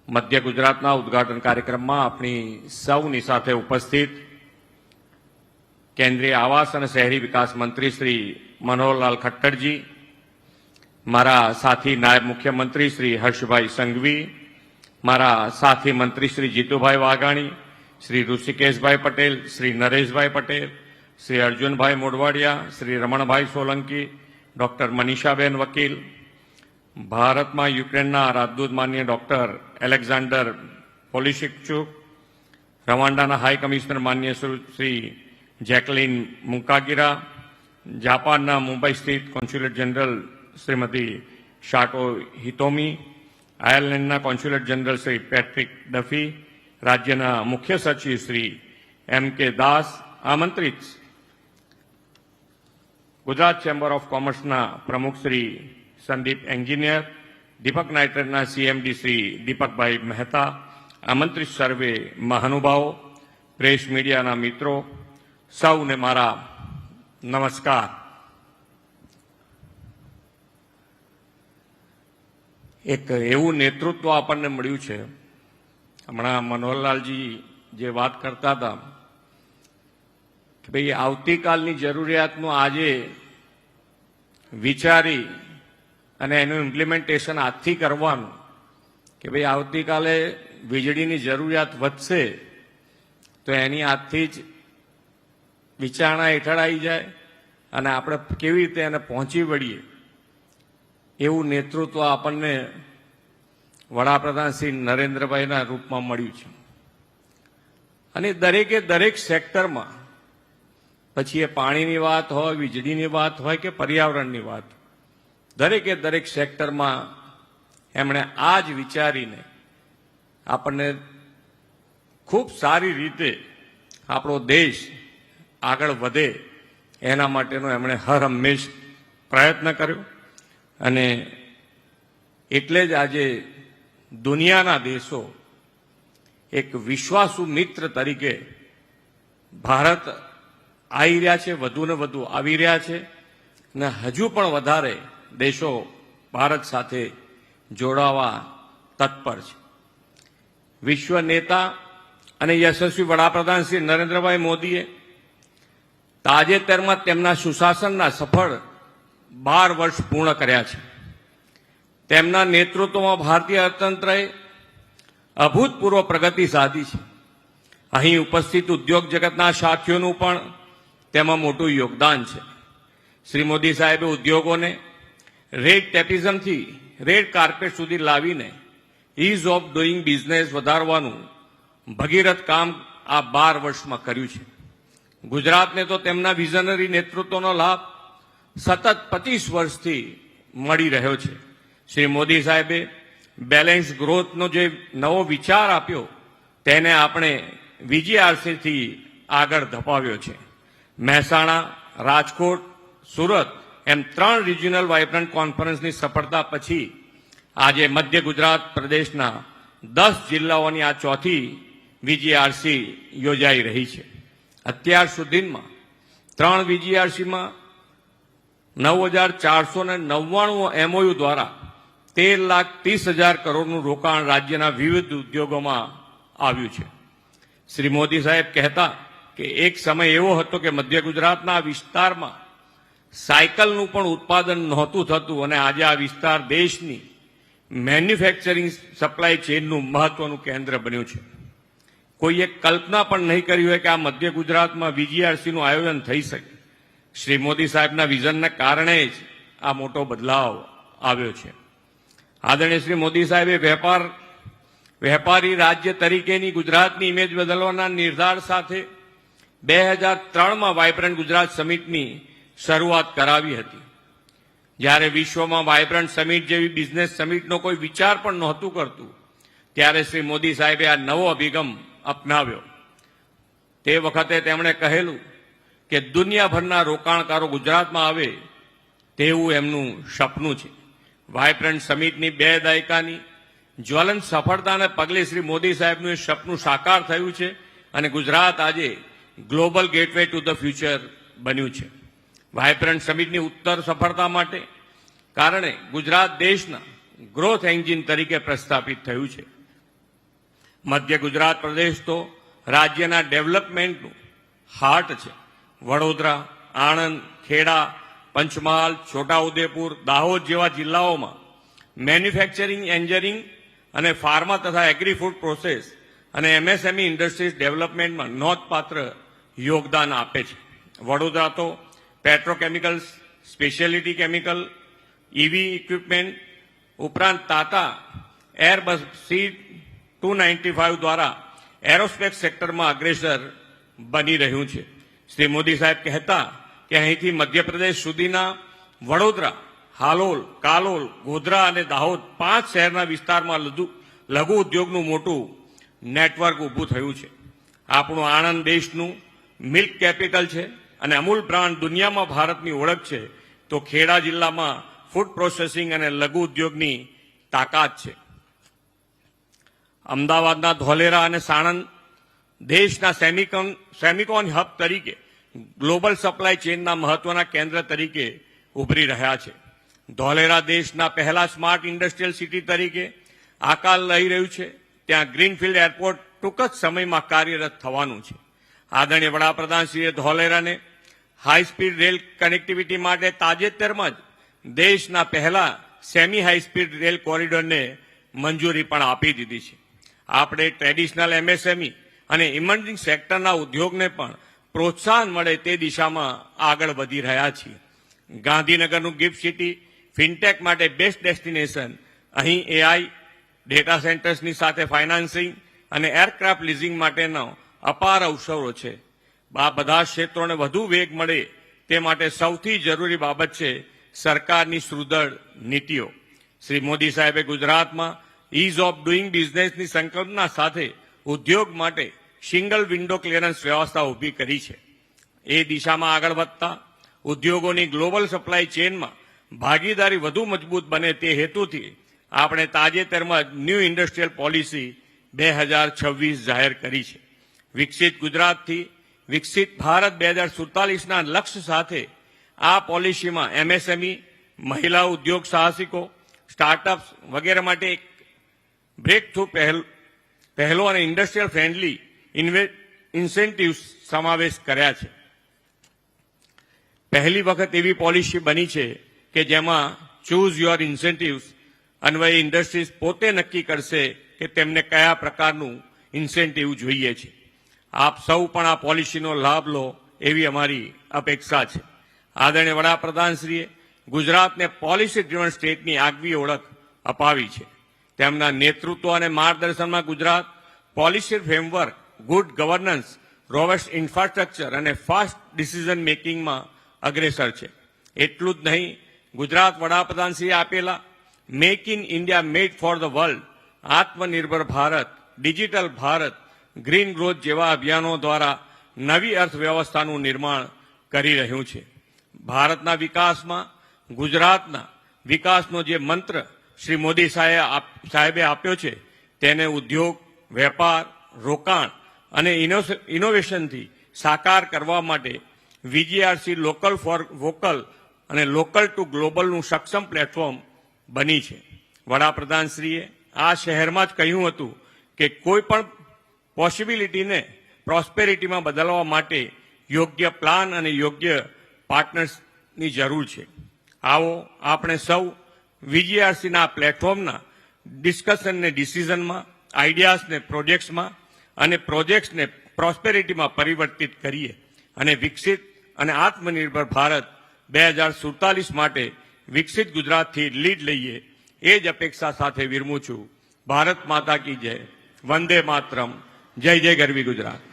મધ્ય ગુજરાતના ઉદ્ઘાટન કાર્યક્રમમાં આપણી સૌની સાથે ઉપસ્થિત કેન્દ્રીય આવાસ અને શહેરી વિકાસ મંત્રી શ્રી મનોહરલાલ ખટ્ટરજી, મારા સાથી નાયબ મુખ્યમંત્રી શ્રી હર્ષભાઈ સંઘવી, મારા સાથી મંત્રી શ્રી જીતુભાઈ વાઘાણી, શ્રી ઋષિકેશભાઈ પટેલ, શ્રી નરેશભાઈ પટેલ, શ્રી અર્જુનભાઈ મોઢવાડિયા, શ્રી રમણભાઈ સોલંકી, ડોક્ટર મનીષાબેન વકીલ, ભારતમાં યુક્રેનના રાજદૂત માન્ય ડોક્ટર એલેક્ઝાન્ડર પોલિશિકચુક, રવાંડાના હાઈ કમિશનર માન્ય શ્રી જેકલિન મુકાગીરા, જાપાનના મુંબઈ સ્થિત consulate general Shrimati Sato Hitomi, આયર્લેન્ડના consulate general Shri Patrick Duffy, રાજ્યના મુખ્ય સચિવ શ્રી M.K. દાસ, આમંત્રિત ગુજરાત ચેમ્બર ઓફ કોમર્સના પ્રમુખ શ્રી સંદીપ એન્જિનિયર, દીપક નાઇટ્રેટના CMD શ્રી દીપકભાઈ મહેતા, આમંત્રિત સર્વે મહાનુભાવો, પ્રેસ મીડિયાના મિત્રો, સૌને મારા નમસ્કાર. એક એવું નેતૃત્વ આપણને મળ્યું છે. હમણાં મનોહરલાલજી જે વાત કરતા હતા કે ભાઈ આવતીકાલની જરૂરિયાતનું આજે વિચારી અને એનું ઇમ્પ્લિમેન્ટેશન આજથી કરવાનું કે ભાઈ આવતીકાલે વીજળીની જરૂરિયાત વધશે તો એની આજથી જ વિચારણા હેઠળ આવી જાય અને આપણે કેવી રીતે એને પહોંચી વળીએ એવું નેતૃત્વ આપણને વડાપ્રધાન શ્રી નરેન્દ્રભાઈના રૂપમાં મળ્યું છે. અને દરેકે દરેક સેક્ટરમાં, પછી એ પાણીની વાત હોય, વીજળીની વાત હોય કે પર્યાવરણની વાત, દરેકે દરેક સેક્ટરમાં એમણે આ જ વિચારીને આપણને ખૂબ સારી રીતે આપણો દેશ આગળ વધે એના માટેનો એમણે હર હંમેશ પ્રયત્ન કર્યો. અને એટલે જ આજે દુનિયાના દેશો એક વિશ્વાસુ મિત્ર તરીકે ભારત આવી રહ્યા છે, વધુ ને વધુ આવી રહ્યા છે અને હજુ પણ વધારે દેશો ભારત સાથે જોડાવા તત્પર છે. વિશ્વ નેતા અને યશસ્વી વડાપ્રધાન શ્રી નરેન્દ્રભાઈ મોદીએ તાજેતરમાં તેમના સુશાસનના સફળ 12 વર્ષ પૂર્ણ કર્યા છે. તેમના નેતૃત્વમાં ભારતીય અર્થતંત્રએ અભૂતપૂર્વ પ્રગતિ સાધી છે. અહીં ઉપસ્થિત ઉદ્યોગ જગતના સાથીઓનું પણ તેમાં મોટું યોગદાન છે. શ્રી મોદી સાહેબે ઉદ્યોગોને રેડ ટેપિઝમથી રેડ કાર્પેટ સુધી લાવીને ઇઝ ઓફ ડુઈંગ બિઝનેસ વધારવાનું ભગીરથ કામ આ 12 વર્ષમાં કર્યું છે. ગુજરાતને તો તેમના વિઝનરી નેતૃત્વનો લાભ સતત 25 વર્ષથી મળી રહ્યો છે. શ્રી મોદી સાહેબે બેલેન્સ ગ્રોથનો જે નવો વિચાર આપ્યો તેને આપણે VGRCથી આગળ ધપાવ્યો છે. મહેસાણા, રાજકોટ, સુરત એમ 3 રિજિયનલ વાઇબ્રન્ટ કોન્ફરન્સની સફળતા પછી આજે મધ્ય ગુજરાત પ્રદેશના 10 જિલ્લાઓની આ ચોથી VGRC યોજાઈ રહી છે. અત્યાર સુધીમાં 3 VGRCમાં 9,499 MOU દ્વારા 13,30,000 કરોડનું રોકાણ રાજ્યના વિવિધ ઉદ્યોગોમાં આવ્યું છે. શ્રી મોદી સાહેબ કહેતા કે એક સમય એવો હતો કે મધ્ય ગુજરાતના વિસ્તારમાં સાયકલનું પણ ઉત્પાદન નહોતું થતું અને આજે આ વિસ્તાર દેશની મેન્યુફેક્ચરિંગ સપ્લાય ચેઇનનું મહત્વનું કેન્દ્ર બન્યું છે. કોઈએ કલ્પના પણ નહીં કરી હોય કે આ મધ્ય ગુજરાતમાં VGRCનું આયોજન થઈ શકે. શ્રી મોદી સાહેબના વિઝનના કારણે જ આ મોટો બદલાવ આવ્યો છે. આદરણીય શ્રી મોદી સાહેબે વેપારી રાજ્ય તરીકેની ગુજરાતની ઇમેજ બદલવાના નિર્ધાર સાથે 2003માં વાઇબ્રન્ટ ગુજરાત સમિટની શરૂઆત કરાવી હતી. જ્યારે વિશ્વમાં વાઇબ્રન્ટ સમિટ જેવી બિઝનેસ સમિટનો કોઈ વિચાર પણ નહોતું કરતું ત્યારે શ્રી મોદી સાહેબે આ નવો અભિગમ અપનાવ્યો. તે વખતે તેમણે કહેલું કે દુનિયાભરના રોકાણકારો ગુજરાતમાં આવે તેવું એમનું સપનું છે. વાઇબ્રન્ટ સમિટની 2 દાયકાની જ્વલંત સફળતાને પગલે શ્રી મોદી સાહેબનું એ સપનું સાકાર થયું છે અને ગુજરાત આજે global gateway to the future બન્યું છે. વાઇબ્રન્ટ સમિટની ઉત્તર સફળતા માટે કારણે ગુજરાત દેશના ગ્રોથ એન્જિન તરીકે પ્રસ્થાપિત થયું છે. મધ્ય ગુજરાત પ્રદેશ તો રાજ્યના ડેવલપમેન્ટનું હાર્ટ છે. વડોદરા, આણંદ, ખેડા, પંચમહાલ, છોટાઉદેપુર, દાહોદ જેવા જિલ્લાઓમાં મેન્યુફેક્ચરિંગ, એન્જિનિયરિંગ અને ફાર્મા તથા એગ્રી ફૂડ પ્રોસેસ અને એમએસએમઈ ઇન્ડસ્ટ્રીઝ ડેવલપમેન્ટમાં નોંધપાત્ર યોગદાન આપે છે. વડોદરા તો petrochemicals, speciality chemical, EV equipment ઉપરાંત તાતા એરબસ C295 દ્વારા એરોસ્પેસ સેક્ટરમાં અગ્રેસર બની રહ્યું છે. શ્રી મોદી સાહેબ કહેતા કે અહીંથી મધ્યપ્રદેશ સુધીના વડોદરા, હાલોલ, કાલોલ, ગોધરા અને દાહોદ 5 શહેરના વિસ્તારમાં લઘુ ઉદ્યોગનું મોટું નેટવર્ક ઊભું થયું છે. આપણું આણંદ દેશનું મિલ્ક કેપિટલ છે અને અમૂલ બ્રાન્ડ દુનિયામાં ભારતની ઓળખ છે, તો ખેડા જિલ્લામાં ફૂડ પ્રોસેસિંગ અને લઘુ ઉદ્યોગની તાકાત છે. અમદાવાદના ધોલેરા અને સાણંદ દેશના સેમિકોન હબ તરીકે ગ્લોબલ સપ્લાય ચેઇનના મહત્વના કેન્દ્ર તરીકે ઉભરી રહ્યા છે. ધોલેરા દેશના પહેલા સ્માર્ટ ઇન્ડસ્ટ્રીયલ સિટી તરીકે આકાર લઈ રહ્યું છે. ત્યાં ગ્રીનફિલ્ડ એરપોર્ટ ટૂંક જ સમયમાં કાર્યરત થવાનું છે. આદરણીય વડાપ્રધાનશ્રીએ ધોલેરાને હાઈ સ્પીડ રેલ કનેક્ટિવિટી માટે તાજેતરમાં જ દેશના પહેલા સેમી હાઈ સ્પીડ રેલ કોરિડોરને મંજૂરી પણ આપી દીધી છે. આપણે ટ્રેડિશનલ એમએસએમઈ અને ઇમર્જિંગ સેક્ટરના ઉદ્યોગને પણ પ્રોત્સાહન મળે તે દિશામાં આગળ વધી રહ્યા છીએ. ગાંધીનગરનું ગિફ્ટ સિટી ફિનટેક માટે બેસ્ટ ડેસ્ટિનેશન. અહીં એઆઈ, ડેટા સેન્ટર્સની સાથે ફાઇનાન્સિંગ અને એરક્રાફ્ટ લીઝિંગ માટેનો અપાર અવસરો છે. આ બધા ક્ષેત્રોને વધુ વેગ મળે તે માટે સૌથી જરૂરી બાબત છે સરકારની સુદૃઢ નીતિઓ. શ્રી મોદી સાહેબે ગુજરાતમાં ઇઝ ઓફ ડુઇંગ બિઝનેસની સંકલ્પના સાથે ઉદ્યોગ માટે સિંગલ વિન્ડો ક્લિયરન્સ વ્યવસ્થા ઊભી કરી છે. એ દિશામાં આગળ વધતા ઉદ્યોગોની ગ્લોબલ સપ્લાય ચેઇનમાં ભાગીદારી વધુ મજબૂત બને તે હેતુથી આપણે તાજેતરમાં જ ન્યૂ ઇન્ડસ્ટ્રીયલ પોલિસી 2026 જાહેર કરી છે. વિકસિત ગુજરાતથી વિકસિત ભારત 2047ના લક્ષ્ય સાથે આ પોલિસીમાં એમએસએમઈ, મહિલા ઉદ્યોગ સાહસિકો, સ્ટાર્ટઅપ્સ વગેરે માટે એક બ્રેક થ્રુ પહેલો અને ઇન્ડસ્ટ્રીયલ ફ્રેન્ડલી ઇન્સેન્ટિવ્સ સમાવેશ કર્યા છે. પહેલી વખત એવી પોલિસી બની છે કે જેમાં ચૂઝ યોર ઇન્સેન્ટિવ્સ અન્વયે ઇન્ડસ્ટ્રીઝ પોતે નક્કી કરશે કે તેમને કયા પ્રકારનું ઇન્સેન્ટિવ જોઈએ છે. આપ સૌ પણ આ પોલિસીનો લાભ લો એવી અમારી અપેક્ષા છે. આદરણીય વડાપ્રધાનશ્રીએ ગુજરાતને પોલિસી ડ્રીવન સ્ટેટની આગવી ઓળખ અપાવી છે. તેમના નેતૃત્વ અને માર્ગદર્શનમાં Gujarat policy framework, good governance, robust infrastructure અને ફાસ્ટ ડિસિઝન મેકિંગમાં અગ્રેસર છે. એટલું જ નહીં, ગુજરાત વડાપ્રધાનશ્રીએ આપેલા make in India made for the world, Aatmanirbhar Bharat, digital Bharat, green growth જેવા અભિયાનો દ્વારા નવી અર્થવ્યવસ્થાનું નિર્માણ કરી રહ્યું છે. ભારતના વિકાસમાં ગુજરાતના વિકાસનો જે મંત્ર શ્રી મોદી સાહેબે આપ્યો છે તેને ઉદ્યોગ, વેપાર, રોકાણ અને ઇનોવેશનથી સાકાર કરવા માટે વીજીઆરસી લોકલ ફોર વોકલ અને લોકલ ટુ ગ્લોબલનું સક્ષમ પ્લેટફોર્મ બની છે. વડાપ્રધાનશ્રીએ આ શહેરમાં જ કહ્યું હતું કે કોઈ પણ પોસિબિલિટીને પ્રોસ્પેરિટીમાં બદલવા માટે યોગ્ય પ્લાન અને યોગ્ય પાર્ટનર્સની જરૂર છે. આવો આપણે સૌ વીજીઆરસીના પ્લેટફોર્મના ડિસ્કશનને ડિસિઝનમાં, આઈડિયાઝને પ્રોજેક્ટ્સમાં અને પ્રોજેક્ટ્સને પ્રોસ્પેરિટીમાં પરિવર્તિત કરીએ અને વિકસિત અને આત્મનિર્ભર ભારત 2047 માટે વિકસિત ગુજરાતથી લીડ લઈએ એ જ અપેક્ષા સાથે વિરમું છું. ભારત માતા કી જય. વંદે માતરમ. જય જય ગરવી ગુજરાત.